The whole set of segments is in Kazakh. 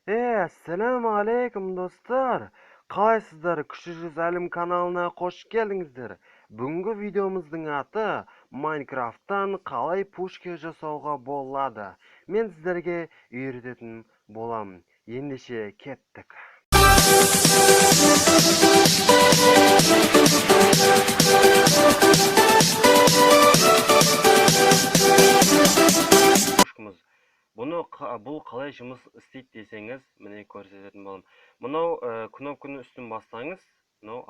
Assalomu alaykum do'stlar. Qaysizlar? Kuchsiz Alim kanalına hoş geldingizlar. Bugungi videomizning ati Minecraft'dan qalay pushka jasowga bo'ladi. Men sizlarga o'rgatib bo'laman. Endişe ketdik. Pushkamiz. Bu qalay жұмыс істейді десеңіз, міне көрсететін боламын. Мынау кнопканы үстін бассаңыз, мынау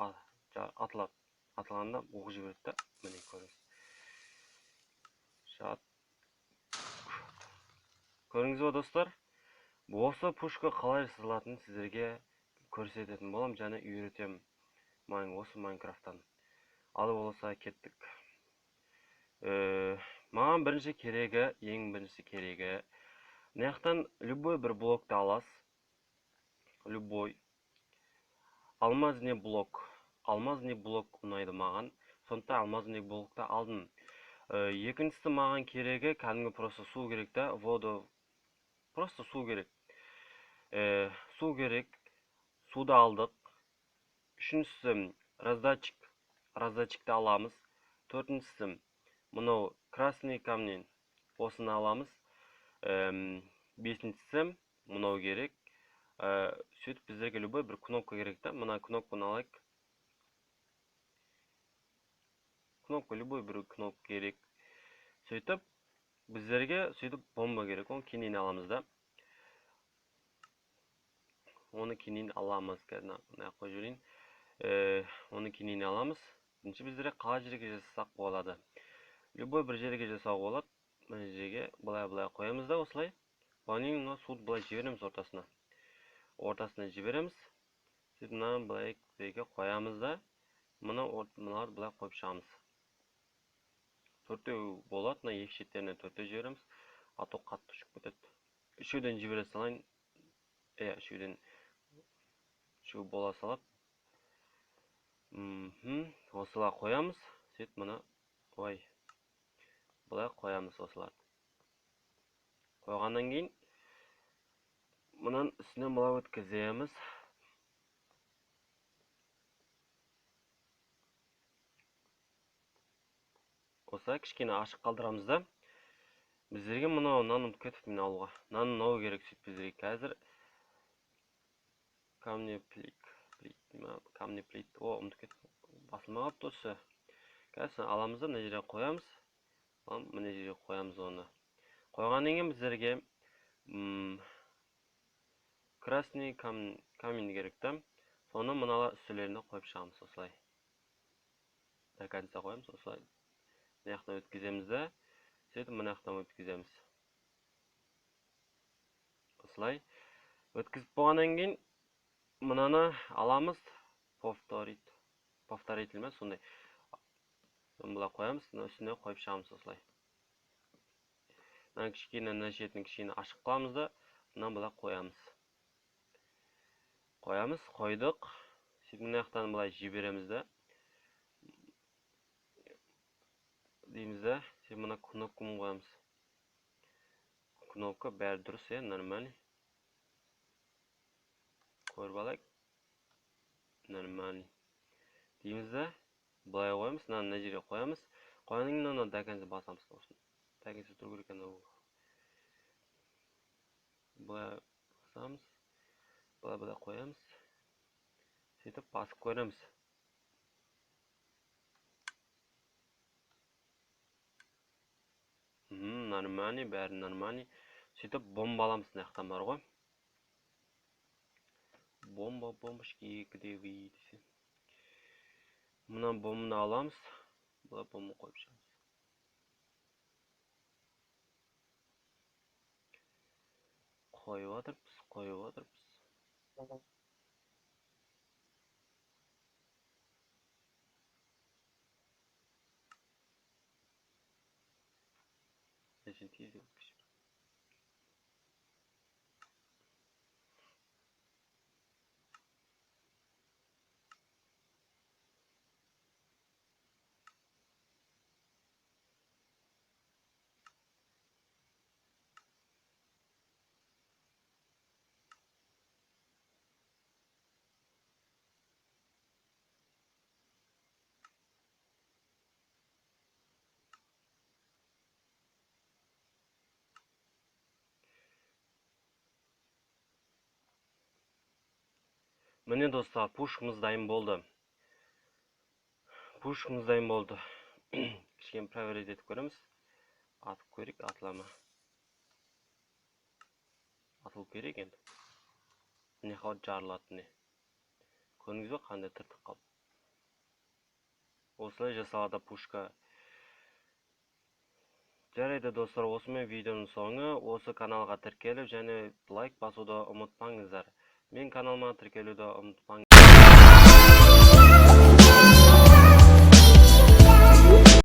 атылғанда оқ жібереді да, міне көріңіз. Көріңіз бе достар? Осы пушка қалай жасалатынын сіздерге көрсететін боламын, және үйретемін. Осы Майнкрафттан. Ал болса кеттік. Маған ең бірінші керегі мынаяқтан любой бір блокты аласыз. Любой. Алмазный блок ұнайды маған. Сондықтан алмазный блокты алдым. Екіншісі маған керегі кәдімгі просто су керек та, просто су керек. Суды алдық. Үшіншісі раздатчикті аламыз. Төртіншісі мынау красный камнен осыны аламыз. Бесіншісі мынау керек. Сөйтіп біздерге любой бір кнопка керек та. Мына кнопканы алайық. Любой бір кнопка керек. Сөйтіп біздерге бомба керек. Оны кейіннен аламыз да. Оны кейіннен аламыз. Оны кейіннен аламыз. Біздерге қалай жерге жасасақ болады. Любой бір жерге жасауға болады. Мына жерге былай қоямыз да осылай. Бұның суды былай жібереміз ортасына жібереміз. Сөйтіп мынаны былай қоямыз да, мыналарды былай қойып шығамыз. Төртеу болады, мына екі шеттеріне төртеу жібереміз. Ато қатты ұшып кетеді. Үшеуден жібере салайын. Үшеу бола салады. Осылай қоямыз. Сөйтіп мына былай қоямыз осыларды. Қойғаннан кейін мұнан үстінен былай өткіземіз. Осылай кішкене ашық қалдырамыз да. Біздерге нан ұмытып кетіп мен алуға. Нан керек сөйтіп біздерге қазір. Камне плит. Ұмытып кетіп. Басылмаған досы. Қазір аламыз да, мына жерге қоямыз. Мына жерге қоямыз оны. Қойғаннан кейін біздерге красный камень керек та. Соны мынала үстілеріне қойып шығамыз осылай. До конца қоямыз осылай. Мынаяқтан өткіземіз да, сөйтіп мынаяқтан өткіземіз. Осылай өткізіп болғаннан кейін мынаны аламыз. Повторитель ме сондай. Бұлай қоямыз, үстіне қойып шығамыз осылай. Мына шетін кішкене ашық қыламыз да, мына бұлай қоямыз. Қойдық. Сөйтіп мынаяқтан бұлай жібереміз да. Дейміз да, сөйтіп мына кнопканы қоямыз. Кнопка бәрі дұрыс, нормально. Көріп алайық. Нормально. Дейміз да, бұлай қоямыз, мына жерге қоямыз. Қойғаннан кейін мына дәкенді басамыз. Дәкенді тұру керек ана. Бұлай басамыз. Бұлай қоямыз. Сөйтіп басып көреміз. Нормально, бәрі нормально. Сөйтіп бомба аламыз, мынаяқтан бар ғой. Бомбашки где вы десе. Мына бомбаны аламыз. Бұлай бомба қойып шығамыз. Қойып отырмыз. Міне достар, пушкамыз дайын болды. Кішкене проверить етіп көреміз. Атып көрейік, атыла ма? Атылу керек енді. Міне қауат жарылады не. Көрдіңіз бе қандай тыртық қалып. Осылай жасалады пушка. Жарайды достар, осымен видеоның соңы. Осы каналға тіркеліп және лайк басуды ұмытпаңыздар. Мен каналыма тіркелуді ұмытпаңыздар.